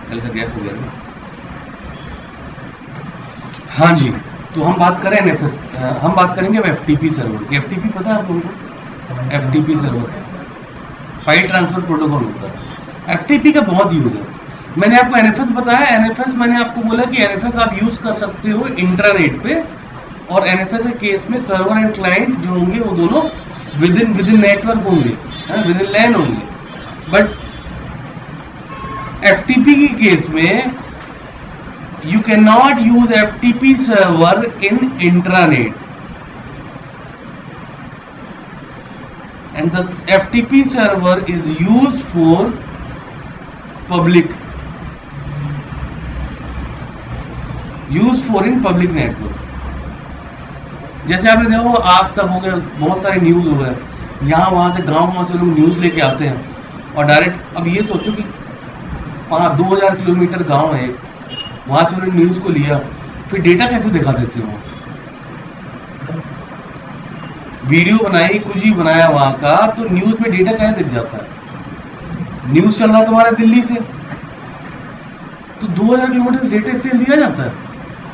कल का गैप हो गया ना। हाँ जी, तो हम बात करें एनएफएस, हम बात करेंगे एफटीपी सर्वर की। एफटीपी पता है आप लोगों को? FTP server file transfer protocol होता है। एफटीपी का बहुत यूज है। मैंने आपको एनएफएस बताया। एनएफएस मैंने आपको बोला कि एनएफएस आप यूज कर सकते हो इंट्रानेट पे, और एनएफएस के केस में सर्वर एंड क्लाइंट जो होंगे वो दोनों विद इन नेटवर्क होंगे, विद इन लैन होंगे। बट एफटीपी के केस में you cannot use FTP server in intranet, and the FTP server is used for public, in public network। जैसे आपने देखो आज तक हो गया, बहुत सारे न्यूज हो गए, यहाँ वहां से गांव वहां से लोग न्यूज लेके आते हैं और डायरेक्ट, अब ये सोचो कि 2000 किलोमीटर गांव है, वहां से उन्होंने न्यूज को लिया, फिर डेटा कैसे दिखा देते हो? वीडियो बनाई, कुछ भी बनाया वहां का, तो न्यूज में डेटा कैसे दिख जाता है? न्यूज चल रहा है तुम्हारा दिल्ली से, तो 2000 किलोमीटर डेटा इतने दिया जाता है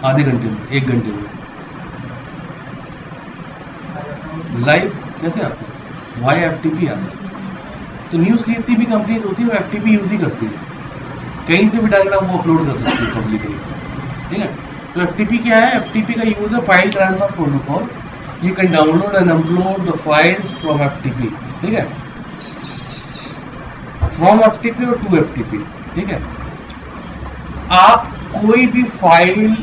आधे घंटे में, 1 घंटे में लाइव कैसे आता है? वाई एफटीपी आता है। तो न्यूज की जितनी भी कंपनीज होती है वो एफटीपी यूज ही करती है, कहीं से भी डायरेक्ट आप वो अपलोड कर सकते हो पब्लिकली, ठीक है। तो एफटीपी क्या है? एफटीपी का यूज है file transfer protocol. You can download and upload the files from FTP, ठीक है, फ्रॉम एफटीपी और टू एफटीपी, ठीक है। आप कोई भी फाइल,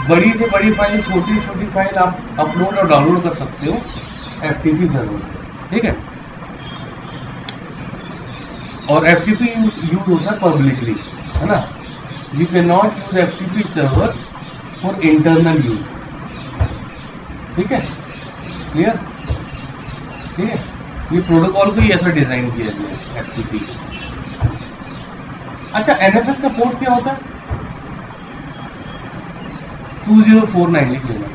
बड़ी से बड़ी फाइल, छोटी से छोटी फाइल आप अपलोड और डाउनलोड कर सकते हो एफटीपी सर्वर से, ठीक है। और एफटीपी यूज होता है पब्लिकली, है ना। You can not use FTP server for internal use, ठीक है, क्लियर, ठीक है। ये प्रोटोकॉल को ही ऐसा डिजाइन किया गया है एफटीपी। अच्छा, एनएफएस का पोर्ट क्या होता है? 2049 लिख लेना।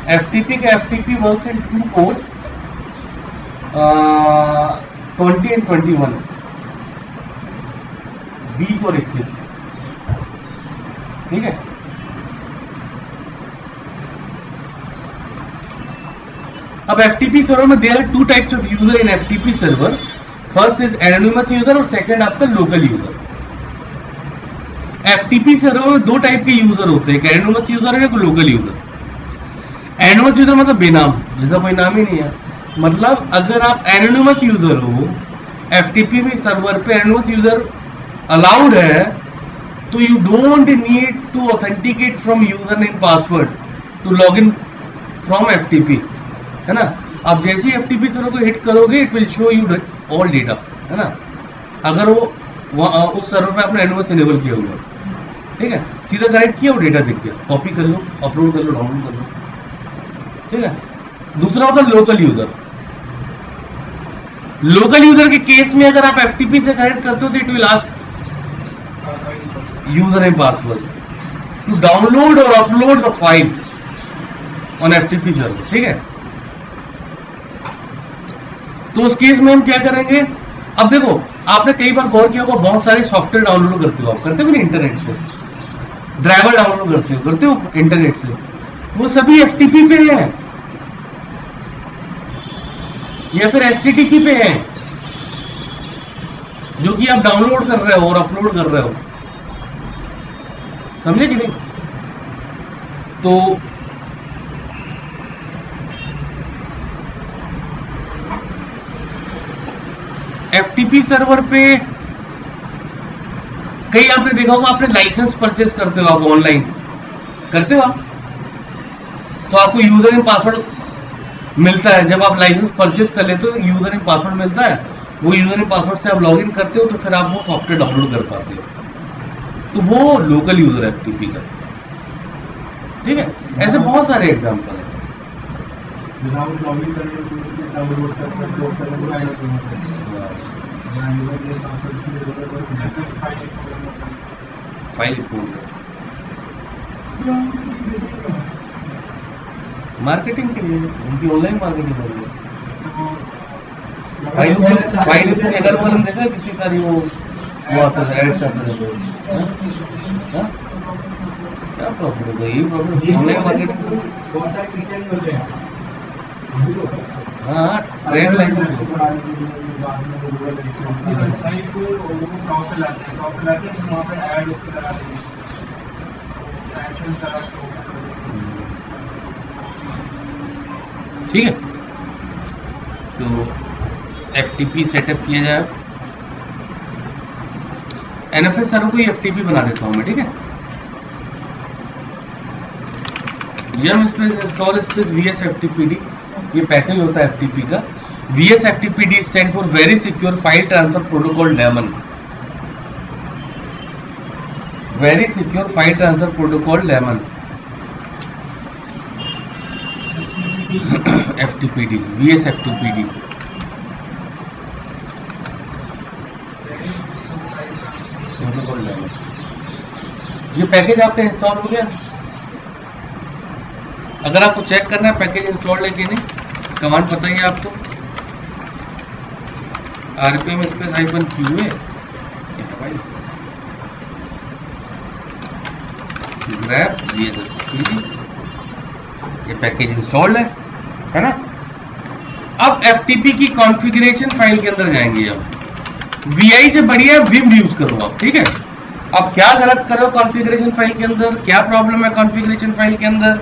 एफटीपी का FTP works in 2 port, 20 and 21, 20 और 21, ठीक है। अब एफटीपी सर्वर में there are 2 types of user in FTP server. First is anonymous user और सेकंड आपका लोकल यूजर। एफटीपी सर्वर में 2 टाइप के यूजर होते हैं, एनोनिमस यूजर है, लोकल यूजर। एनोनिमस यूजर मतलब बेनाम, जिसका कोई नाम ही नहीं है। मतलब अगर आप एनोनिमस यूजर हो, एफटीपी में सर्वर पे एनोनिमस यूजर अलाउड है, तो you don't need to authenticate from user name password to log in from FTP, है ना। आप जैसे ही एफटीपी सर्वर को हिट करोगे, it will show you all data, है ना। अगर वो उस सर्वर पे आपने एनोनिमस इनेबल किया हुआ, ठीक है, सीधा कनेक्ट किया, वो डेटा दिख गया, कॉपी कर लो, अपलोड कर लो, डाउनलोड कर लो, ठीक है। दूसरा होता है लोकल यूजर। लोकल यूजर के केस में अगर आप एफटीपी से कनेक्ट करते हो तो it will ask user and password to download और upload the file on FTP server, ठीक है। तो उस केस में हम क्या करेंगे? अब देखो, आपने कई बार गौर किया होगा, बहुत सारे सॉफ्टवेयर डाउनलोड करते हो, आप करते हो ना इंटरनेट से, ड्राइवर डाउनलोड करते हो इंटरनेट से, वो सभी एफटीपी पे हैं या फिर एचटीटीपी पे हैं, जो कि आप डाउनलोड कर रहे हो और अपलोड कर रहे हो, समझे कि नहीं? तो एफटीपी सर्वर पे कई आपने देखा होगा, आपने लाइसेंस परचेस करते हो, आप ऑनलाइन करते हो आप, तो आपको यूजर एंड पासवर्ड मिलता है। जब आप लाइसेंस परचेस कर लेते हो तो यूजर एंड पासवर्ड मिलता है, वो यूजर एंड पासवर्ड से आप लॉग इन करते हो, तो फिर आप वो सॉफ्टवेयर डाउनलोड कर पाते हो, तो वो लोकल यूजर है एफटीपी का, ठीक है। ऐसे बहुत सारे एग्जाम्पल है। विदाउट लॉगिन करके डाउनलोड फाइल मार्केटिंग के लिए, उनकी ऑनलाइन मार्केटिंग हो रही है। फाइल के अगर वो हम देखा कितनी सारी वो आता है एड्स आते हैं। क्या प्रॉब्लम है? यही प्रॉब्लम ऑनलाइन मार्केटिंग। बहुत सारे फीचर ही होते हैं। हाँ, ट्रेड लाइन बाद में गूगल वेबसाइट को वो टॉप पे लाते हैं, टॉप पे लाते हैं, वहाँ पे ऐड उसको लगा देंगे, एक्शन लगा के। ठीक है, तो FTP सेटअप किया जाए। NFS सर्वर को FTP बना देता हूं मैं, ठीक है। yum space install space VSFTPD, ये पैकेज होता है FTP का। VSFTPD stand for very secure file transfer protocol daemon. Very secure file transfer protocol daemon FTPD, VSFTPD। ये पैकेज आपका इंस्टॉल हो गया। अगर आपको चेक करना है पैकेज इंस्टॉल है कि नहीं, कमांड पता ही है आपको, RPM स्पेस -QA क्या है भाई, ग्रैब VSFTPD, ये पैकेज इंस्टॉल्ड है ना। अब FTP की कॉन्फ़िगरेशन फाइल के अंदर जाएंगे। अब VI से बढ़िया Vim यूज करो आप, ठीक है। अब क्या गलत करो कॉन्फ़िगरेशन फाइल के अंदर, क्या प्रॉब्लम है कॉन्फ़िगरेशन फाइल के अंदर,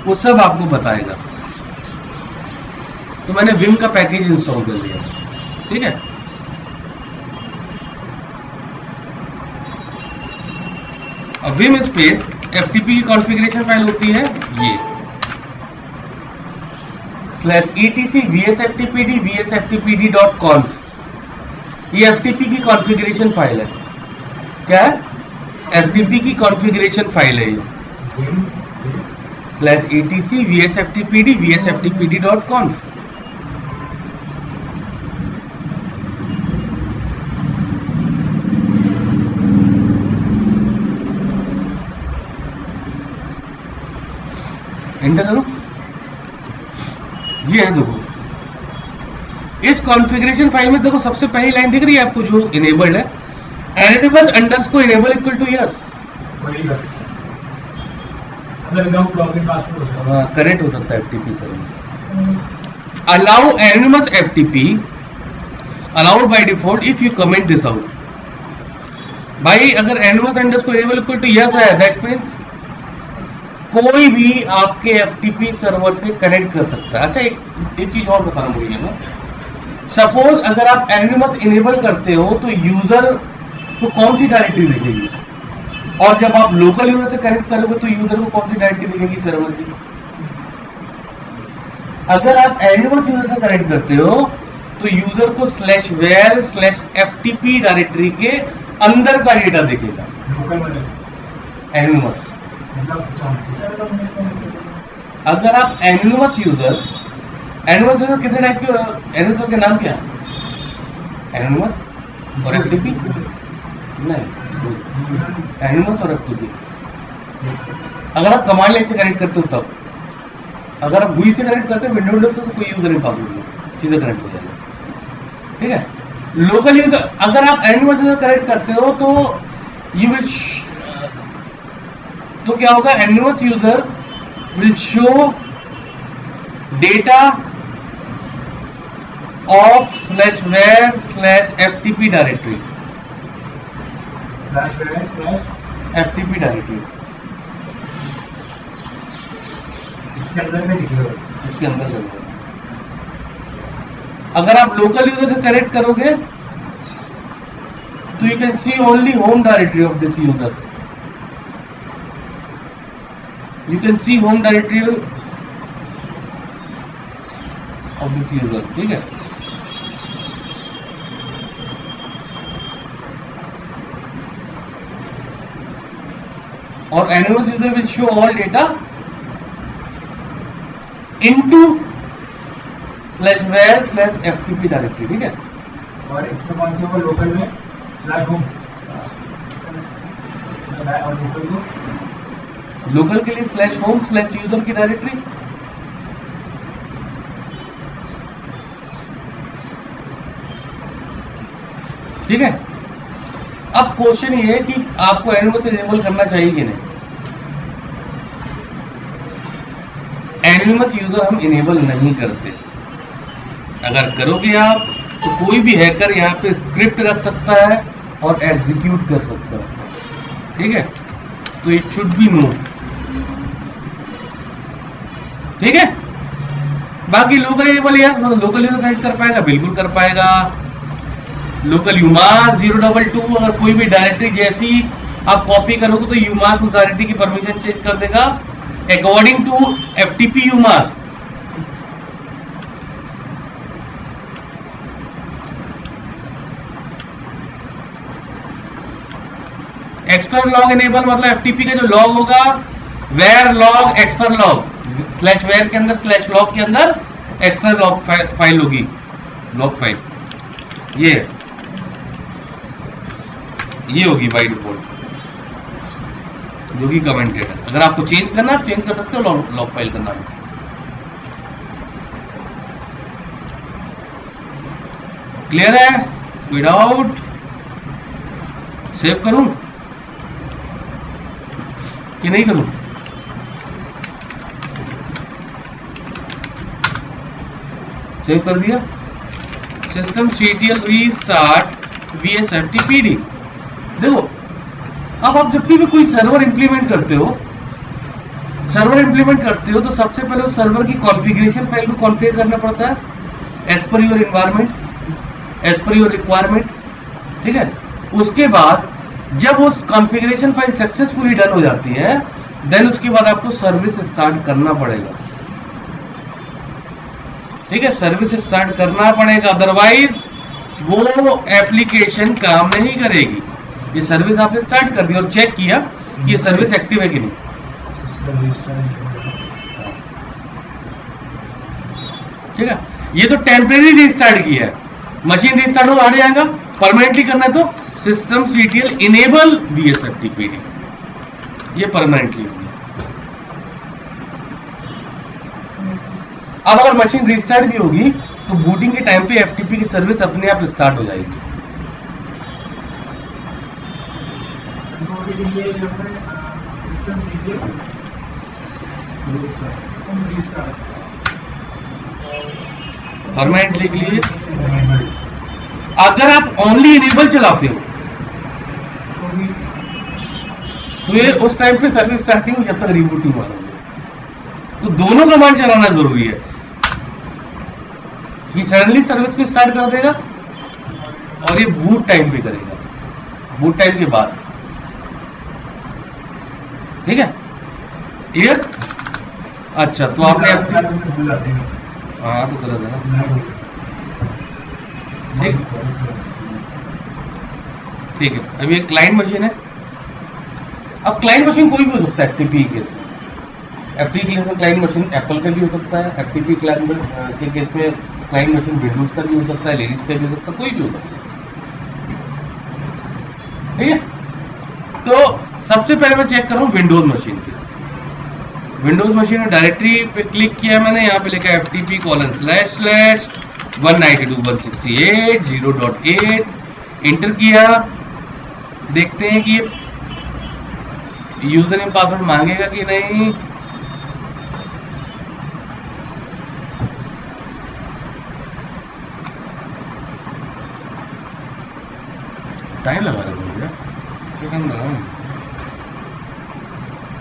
वो सब आपको बताएगा। तो मैंने Vim का पैकेज इंस्टॉल कर लिया, ठीक है। अब Vim स्पेस FTP की कॉन्फ़िगरेशन फाइल होती है ये /etc vsftpd vsftpd.conf, ये FTP की कॉन्फ़िगरेशन फाइल है। क्या है? FTP की कॉन्फ़िगरेशन फाइल है ये /etc vsftpd vsftpd.conf। एंटर करो, ये है। देखो इस कॉन्फ़िगरेशन फाइल में देखो सबसे पहली लाइन दिख रही है आपको जो इनेबल्ड है, editables underscore enable equal to yes. वही कर सकते हैं। अगर विदाउट लॉगिन पासवर्ड हो सकता है। हाँ, करेक्ट हो सकता है FTP server. Allow anonymous FTP allowed by default if you comment this out. भाई अगर anonymous underscore enable equal to yes है, दैट मींस कोई भी आपके FTP सर्वर से कनेक्ट कर सकता है। अच्छा, एक चीज और बताना भूल गया मैं। सपोज अगर आप एनोनिमस इनेबल करते हो तो यूजर को कौन सी डायरेक्टरी दिखेगी, और जब आप लोकल यूजर से कनेक्ट करोगे तो यूजर को कौन सी डायरेक्टरी दिखेगी सर्वर की। अगर आप एनोनिमस यूजर से कनेक्ट करते हो तो यूजर को /var/ftp डायरेक्टरी के अंदर का डेटा दिखेगा लोकल वाले एनोनिमस। मतलब अगर आप एनोनिमस यूजर कितने टाइप के एनोनिमस के नाम क्या है? एनोनिमस और FTP नहीं, एनोनिमस और FTP। अगर आप कमांड लाइन से कनेक्ट करते हो तब, अगर आप GUI से कनेक्ट करते हो विंडोज से तो कोई यूजर नहीं पासवर्ड नहीं, सीधा कनेक्ट हो जाएगा, ठीक है। लोकल यूजर अगर आप एनोनिमस यूजर कनेक्ट करते हो तो यू विल तो क्या होगा, anonymous user will show data of /var/ftp directory, FTP directory इसके अंदर में दिखेगा बस। इसके अंदर लगेगा। अगर आप लोकल यूजर से कनेक्ट करोगे तो you can see only home directory of this user, you can see home directory of this user, ठीक है। और anonymous user will show all data into /var/ftp directory, ठीक है। और इसमें कौन सी होगा लोकल में /home और लोकल को लोकल के लिए स्लैश होम स्लैश यूजर की डायरेक्टरी। ठीक है, अब क्वेश्चन ये है कि आपको एनोनिमस इनेबल करना चाहिए कि नहीं। एनोनिमस यूजर हम इनेबल नहीं करते। अगर करोगे आप तो कोई भी हैकर यहाँ पे स्क्रिप्ट रख सकता है और एग्जीक्यूट कर सकता है। ठीक है, तो इट शुड बी नो। ठीक है, बाकी लोकल इनेबल या लोकल यूजर कनेक्ट कर पाएगा, बिल्कुल कर पाएगा। लोकल यूमास 022 अगर कोई भी डायरेक्टरी जैसी आप कॉपी करोगे तो यूमास उस डायरेक्टरी की परमिशन चेंज कर देगा according to FTP umask. Xfer log enable मतलब एफटीपी का जो लॉग होगा, var log xfer log slash var के अंदर स्लैश लॉग के अंदर एक्सपर लॉग फाइल होगी, लॉग फाइल ये होगी बाय डिफॉल्ट, जो कि कमेंटेड है। अगर आपको चेंज करना आप चेंज कर सकते हो लॉग फाइल का नाम। क्लियर है? कोई डाउट? सेव करूं कि नहीं करूं? सेव कर दिया। System CTL restart VSFTPD। देखो, अब आप जब भी कोई सर्वर इंप्लीमेंट करते हो तो सबसे पहले उस सर्वर की कॉन्फ़िगरेशन फाइल को कॉन्फ़िगर करना पड़ता है as per your environment, as per your requirement. ठीक है, उसके बाद जब उस कॉन्फ़िगरेशन फाइल सक्सेसफुली डन हो जाती है, देन उसके बाद आपको सर्विस स्टार्ट करना पड़ेगा। ठीक है, सर्विस स्टार्ट करना पड़ेगा, अदरवाइज वो एप्लीकेशन काम नहीं करेगी। ये सर्विस आपने स्टार्ट कर दी और चेक किया कि ये सर्विस एक्टिव है कि नहीं। ठीक है, ये तो टेम्परेरी रीस्टार्ट किया है, मशीन रीस्टार्ट हो आ जाएगा। परमानेंटली करना है तो सिस्टम सीटीएल इनेबल VSFTPD, ये परमानेंटली होगी। अब अगर मशीन रीस्टार्ट भी होगी तो बूटिंग के टाइम पे एफटीपी की सर्विस अपने आप स्टार्ट हो जाएगी। सिस्टम सीटीएल परमानेंटली के लिए अगर आप ओनली इनेबल चलाते हो तो ये उस टाइम पे सर्विस स्टार्टिंग हो जब तक रिबूटिंग मारोगे। तो दोनों कमांड चलाना जरूरी है। ये सडनली सर्विस को स्टार्ट कर देगा और ये बूट टाइम पे करेगा, बूट टाइम के बाद। ठीक है, क्लियर? अच्छा, तो आपने हाँ तो गलत है ना। ठीक है, अभी एक क्लाइंट मशीन है। अब क्लाइंट मशीन कोई भी हो सकता है एफटीपी केस में। एफटीपी केस में क्लाइंट मशीन एप्पल का भी हो सकता है, एफटीपी क्लाइंट के केस में क्लाइंट मशीन विंडोज का भी हो सकता है, लिनक्स का भी हो सकता है, कोई भी हो सकता है। ठीक है, तो सबसे पहले मैं चेक करूं विंडोज मशीन की। विंडोज मशीन में डायरेक्टरी पे क्लिक किया मैंने, यहाँ पे लिखा FTP:// 192.168.0.8 इंटर किया। देखते हैं कि ये यूजर नेम पासवर्ड मांगेगा कि नहीं। टाइम लगा रहा है भैया, क्या टाइम लगा?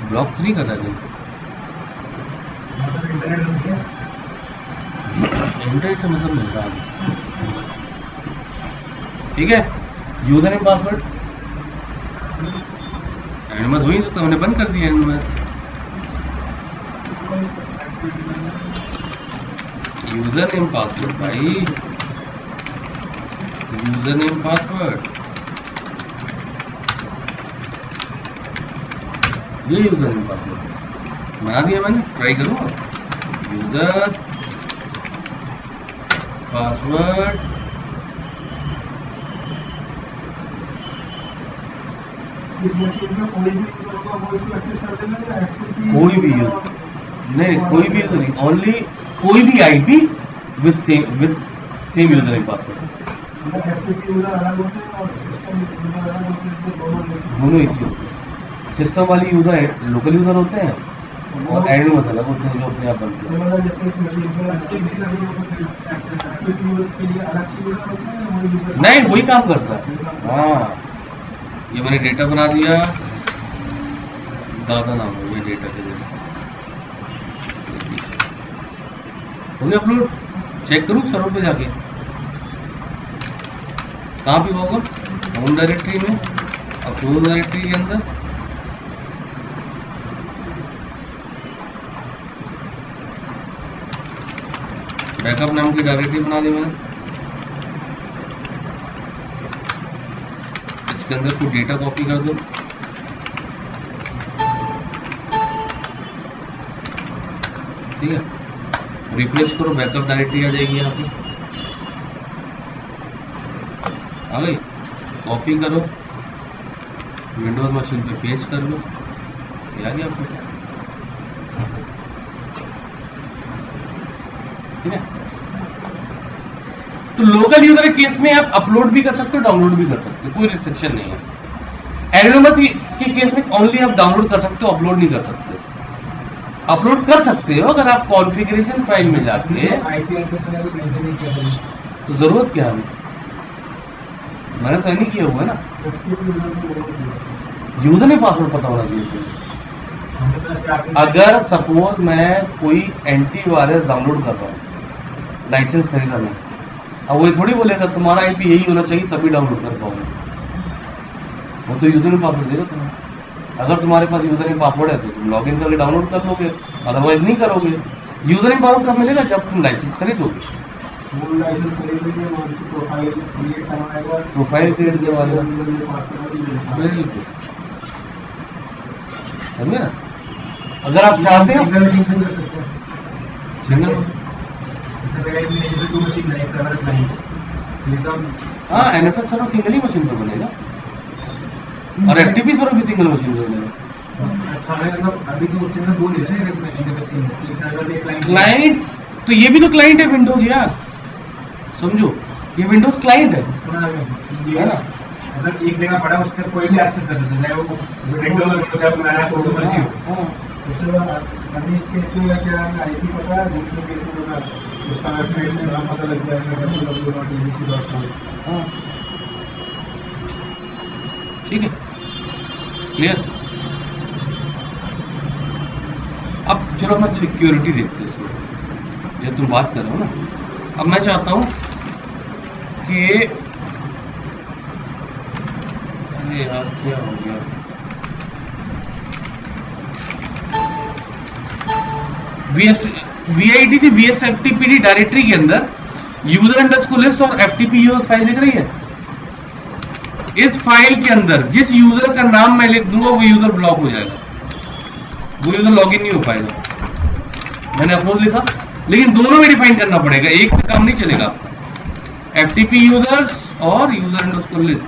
ब्लॉक तो नहीं कर रहा है इंटरनेट से मतलब मिल रहा है। ठीक है, यूजर नेम पासवर्ड एनिमस हो ही सकता, मैंने बंद कर दिया एनिमस। यूजर नेम पासवर्ड भाई, यूजर नेम पासवर्ड, ये यूजर नेम पासवर्ड बना दिया मैंने। ट्राई करूँ यूजर पासवर्ड, इस मशीन में कोई भी यूजर होगा वो इसको एक्सेस कर देगा या FTP कोई भी यूजर नहीं, कोई भी यूजर नहीं, ओनली कोई भी IP with same user name password, मतलब FTP यूजर अलग होते हैं और सिस्टम यूजर अलग होते हैं, तो दोनों दोनों एक ही होते हैं। सिस्टम वाली यूजर लोकल यूजर होते हैं और एनोनिमस अलग होते हैं जो अपने आप बनते हैं। मतलब जैसे इस मशीन पे FTP यूजर के लिए अलग से यूजर होते हैं या वही यूजर नहीं, वही काम करता है। हाँ, ये मैंने डेटा बना दिया, दादा नाम है ये डेटा के लिए हो गया अपलोड। चेक करूँ सर्वर पे जाके कहाँ पे होगा, होम डायरेक्टरी में, अपलोड डायरेक्टरी के अंदर बैकअप नाम की डायरेक्टरी बना दी मैंने। इसके अंदर कोई डेटा कॉपी कर दो, ठीक है, रिफ्रेश करो, बैकअप डायरेक्टरी आ जाएगी यहाँ पे, आ गई। कॉपी करो, विंडोज मशीन पे पेस्ट कर लो, ये आ गया आपको, ठीक है। तो लोकल यूजर के केस में आप अपलोड भी कर सकते हो, डाउनलोड भी कर सकते हो, कोई रिस्ट्रिक्शन नहीं है। एनोनिमस के केस में ओनली आप डाउनलोड कर सकते हो, अपलोड नहीं कर सकते। अपलोड कर सकते हो अगर आप कॉन्फ़िगरेशन फाइल में जाके, आईपी एड्रेस वगैरह को मेंशन नहीं किया था, तो जरूरत क्या है, मैंने तो नहीं किया हुआ है ना। FTP यूजर को जरूरत नहीं है। यूजर ने पासवर्ड पता होना चाहिए। अगर सपोज मैं कोई एंटीवायरस डाउनलोड कर रहा हूँ, लाइसेंस खरीदा मैं, अब वो थोड़ी बोलेगा तुम्हारा आईपी यही होना चाहिए तभी डाउनलोड कर पाओगे, वो तो यूजर ने पासवर्ड देगा तुम्हें। अगर तुम्हारे पास यूजर नेम पासवर्ड है तो तुम लॉगिन करके डाउनलोड कर लोगे, अदरवाइज नहीं करोगे। यूजर नेम पासवर्ड कब मिलेगा, जब तुम लाइसेंस खरीदोगे, वो लाइसेंस खरीदेंगे, वहाँ की प्रोफाइल क्रिएट करवाएगा, प्रोफाइल क्रिएट करवाएगा, यूजर में पासवर्ड मिलेगा। बिल्कुल, समझे ना। अगर आप चाहते हो सिंगल मशीन से कर सकते हैं। सिंगल, जैसे मेरे में दो मशीन है, सर्वर क्लाइंट, ये तो हाँ एनएफएस सर्वर सिंगल ही मशीन पर बनेगा और एफटीपी सर्वर भी सिंगल मशीन पर बनेगा। अच्छा है, मतलब अभी तो उस चीज़ में बोल ही रहे हैं इसमें इंटरफेस की सर्वर के क्लाइंट क्लाइंट तो ये भी तो क्लाइंट है विंडोज यार, समझो ये विंडोज क्लाइंट है, सुना है है ना। मतलब एक जगह पड़ा उस पर कोई भी एक्सेस कर सकता है, चाहे वो विंडोज चाहे पुराना फोटो पर ही हो। हाँ, उसके बाद अभी इस केस में क्या है, आईपी पता है, दूसरे केस में होगा उसका वेबसाइट में नाम पता लग जाएगा www.abc.com। हाँ, ठीक है, क्लियर। अब चलो मैं सिक्योरिटी देखते हैं इसमें, जो तुम बात कर रहे हो ना। अब मैं चाहता हूँ कि अरे यार क्या हो गया, VID थी VSFTPD डायरेक्टरी के अंदर यूजर अंडरस्कोर लिस्ट और FTP यूजर फाइल दिख रही है। इस फाइल के अंदर जिस यूजर का नाम मैं लिख दूंगा वो यूजर ब्लॉक हो जाएगा, वो यूजर लॉगिन नहीं हो पाएगा। मैंने अप्रोच लिखा, लेकिन दोनों में डिफाइन करना पड़ेगा, एक से काम नहीं चलेगा आपका। FTP यूजर्स और यूजर अंडरस्कोर लिस्ट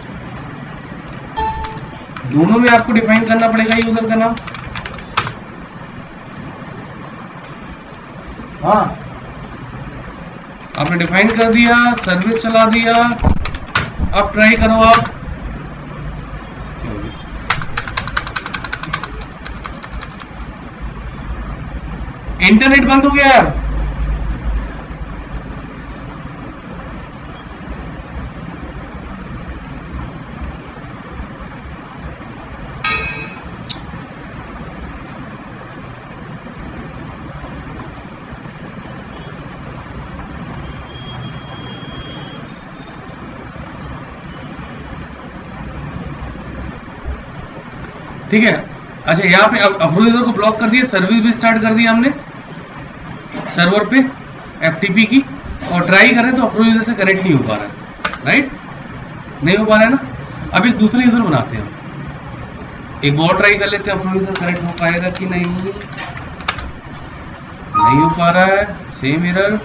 दोनों में आपको डिफाइन करना पड़ेगा यूजर का नाम। हाँ, आपने डिफाइन कर दिया, सर्विस चला दिया, अब ट्राई करो आप। इंटरनेट बंद हो गया यार, ठीक है। अच्छा यहाँ पे अप्रूव यूजर को ब्लॉक कर दिया, सर्विस भी स्टार्ट कर दिया हमने सर्वर पे FTP की, और ट्राई करें तो अप्रूव यूजर से कनेक्ट नहीं हो पा रहा है, राइट, नहीं हो पा रहा है ना। अब एक दूसरे यूजर बनाते हैं, एक और ट्राई कर लेते हैं, अप्रूव यूजर कनेक्ट हो पाएगा कि नहीं, नहीं हो पा रहा है, सेम एरर।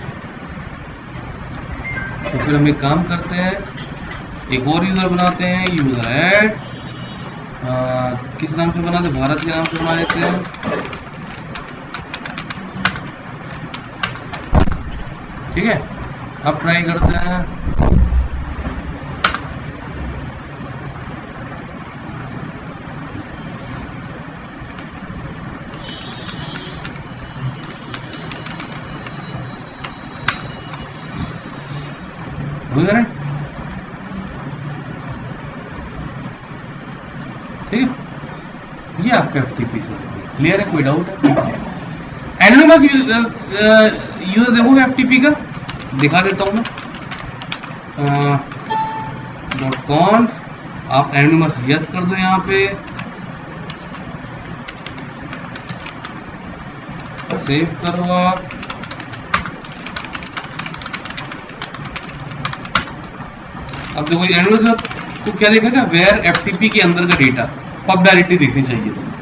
तो फिर हम एक काम करते हैं, एक और यूजर बनाते हैं, यूजर ऐड किस नाम से बना दे, भारत के नाम से बना देते हैं। ठीक है, अब ट्राई करते हैं। हो गया ना? ठीक है, ये आपका FTP से क्लियर है, कोई डाउट है? एनोनिमस यूजर देखोगे FTP का, दिखा देता हूँ मैं। .conf आप एनोनिमस यस कर दो यहाँ पे, सेव करो आप। अब देखो एनोनिमस को क्या देखेगा, वेयर FTP के अंदर का डेटा, पब डायरेक्टली देखनी चाहिए इसमें।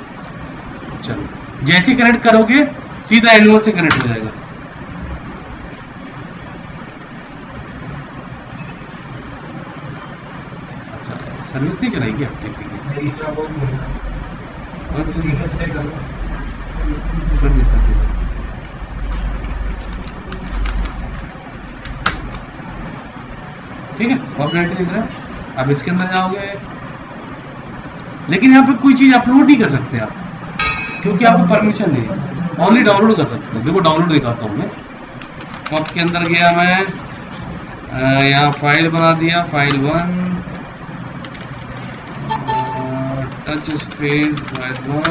चलो, जैसे कनेक्ट करोगे सीधा एनोनिमस से कनेक्ट हो जाएगा। अच्छा, सर्विस नहीं चलाएगी FTP की? ठीक है, पब डायरेक्टली दिख रहा है। अब इसके अंदर जाओगे, लेकिन यहाँ पे कोई चीज अपलोड नहीं कर सकते आप, क्योंकि आपको परमिशन नहीं है, ओनली डाउनलोड कर सकते हो। देखो डाउनलोड दिखाता हूँ मैं। पब के अंदर गया मैं, यहाँ फाइल बना दिया, फाइल 1, टच स्पेस फाइल 1,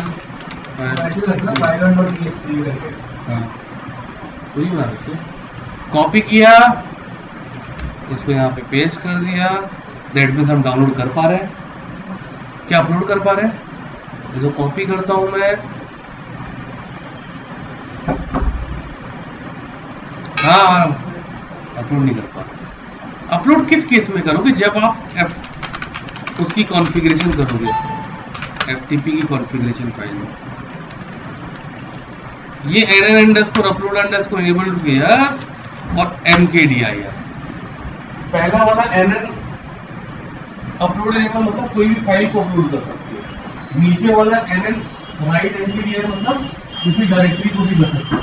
हाँ वही बना सकते, कॉपी किया, इसको यहाँ पे पेस्ट कर दिया। दैट मीन्स हम डाउनलोड कर पा रहे हैं। क्या अपलोड कर पा रहे हैं? देखो कॉपी करता हूं मैं, हाँ अपलोड नहीं कर पा रहा। अपलोड किस केस में करोगे? जब आप उसकी कॉन्फ़िगरेशन करोगे, FTP की कॉन्फ़िगरेशन फाइल में। ये NN_upload_ enabled किया और MKDIR। पहला वाला NN अपलोड मतलब कोई भी फाइल को अपलोड कर सकते हो। नीचे वाला NN राइट MKDIR मतलब किसी डायरेक्टरी को भी कर सकते हो।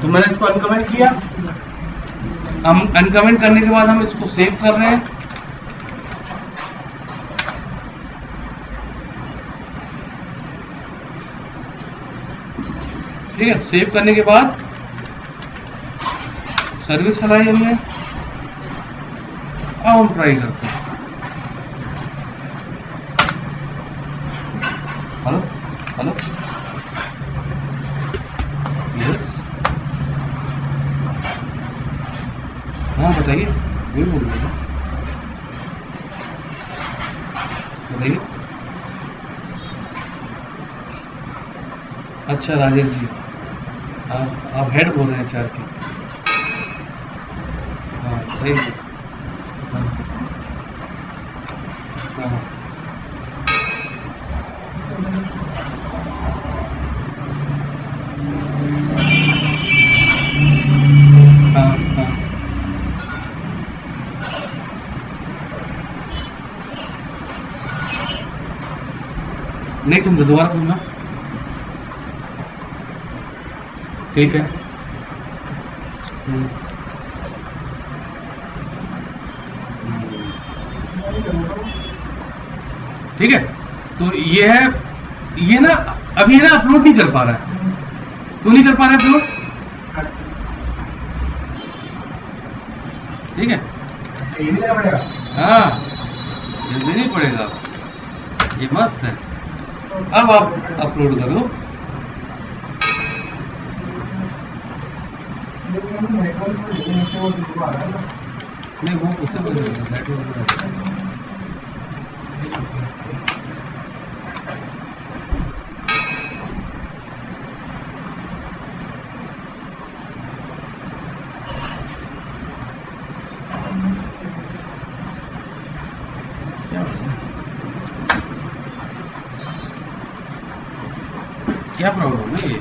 तो मैंने इसको अनकमेंट किया। हम अनकमेंट करने के बाद हम इसको सेव कर रहे हैं। ठीक है, सेव करने के बाद सर्विस चलाई हमने। अब हम ट्राई करते हैं। हेलो हेलो, हाँ बताइए, वही बोल रहे हैं, बताइए। अच्छा राजेश जी, आप हेड बोल रहे हैं HR के? हाँ बताइए। हाँ हाँ हाँ हाँ, नहीं समझा, दोबारा बोलना। ठीक है, ठीक है। तो ये है, ये ना अभी ना अपलोड नहीं कर पा रहा है। क्यों नहीं कर पा रहा है अपलोड? ठीक है, अच्छा ये भी देना पड़ेगा। हाँ जल्दी नहीं पड़ेगा, ये मस्त है। अब आप अपलोड करो। नहीं वो उससे बोल क्या प्रॉब्लम है ये?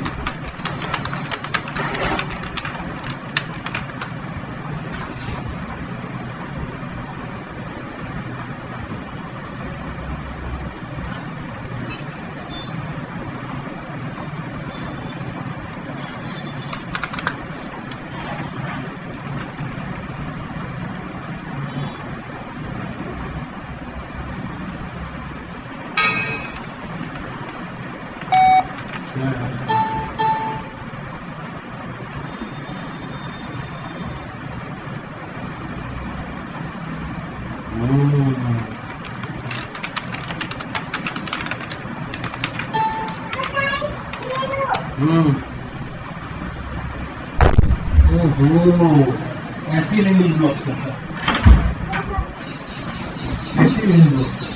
ऐसी नहीं ब्लॉक करता, ऐसी नहीं ब्लॉक करता।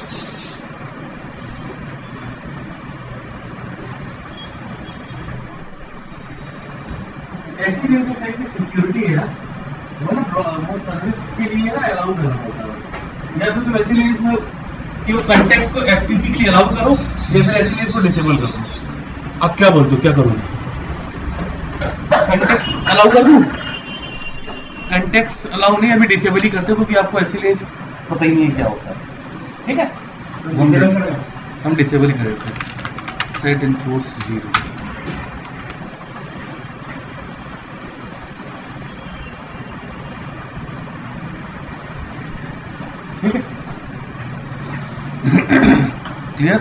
ऐसी नहीं हो सकता है कि सिक्योरिटी है ना, वो ना वो सर्विस के लिए ना अलाउ करना होता है, या फिर तुम ऐसी नहीं इसमें कि वो कंटेक्स्ट को एफटीपी के लिए अलाउ करो या फिर ऐसी नहीं इसको डिसेबल करो। अब क्या बोलते हो, क्या करूँ? कंटेक्स्ट अलाउ कर दूं? कंटेक्स्ट अलाउ नहीं, अभी डिसेबल ही करते क्योंकि आपको ऐसी लेंस पता ही नहीं है क्या होता है। ठीक है, हम डिसेबल ही कर देते हैं। Set enforce 0। ठीक है, क्लियर,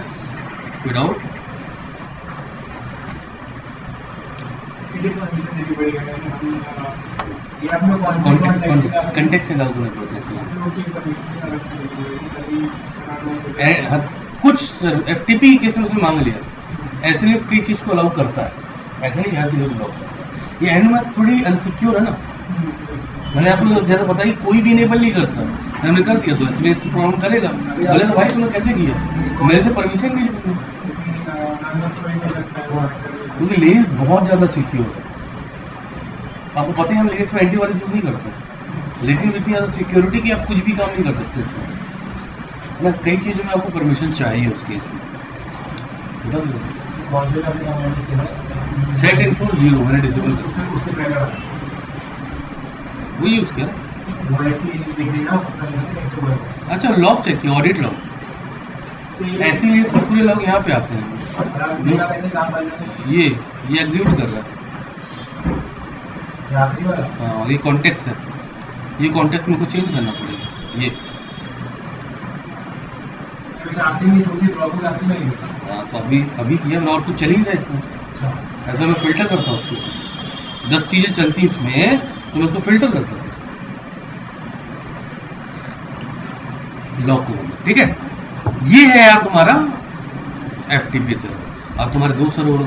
विदाउट कंटेक्स्ट से अलाउ करना पड़ता है। कुछ एफटीपी केस में उसने मांग लिया, ऐसे नहीं कई चीज को अलाउ करता है, ऐसे नहीं हर चीज को ब्लॉक करता है। ये एनोमस थोड़ी अनसिक्योर है ना, मैंने आपको जैसा बताया कोई भी इनेबल नहीं करता, हमने कर दिया तो इसलिए इसको प्रॉब्लम करेगा। बोले तो भाई तुमने कैसे किया, मेरे से परमिशन नहीं ली तुमने, क्योंकि लेंस बहुत ज्यादा सिक्योर है। आपको पता है हम लेंस में एंटीवायरस यूज नहीं करते, लेकिन इतनी ज्यादा सिक्योरिटी की आप कुछ भी काम नहीं कर सकते इसमें ना, कई चीजों में आपको परमिशन चाहिए उस केस में। सेट इनफो 0 मैंने डिसेबल कर वो यूज किया। अच्छा, लॉक चेक किया, ऑडिट लॉक, ऐसे ही सब पूरे लोग यहाँ पे आते हैं। ये एग्जीक्यूट कर रहा है। हाँ, ये कॉन्टेक्स्ट है, ये कॉन्टेक्स्ट मेरे को चेंज करना पड़ेगा। ये हाँ, तो अभी किया मैं, और कुछ चल ही रहा है इसमें। ऐसा मैं फिल्टर करता हूँ उसको, 10 चीजें चलती इसमें तो मैं उसको फिल्टर करता हूँ लॉक को। ठीक है, ये है यार तुम्हारा एफटीपी सर्वर। अब तुम्हारे 2 सर्वर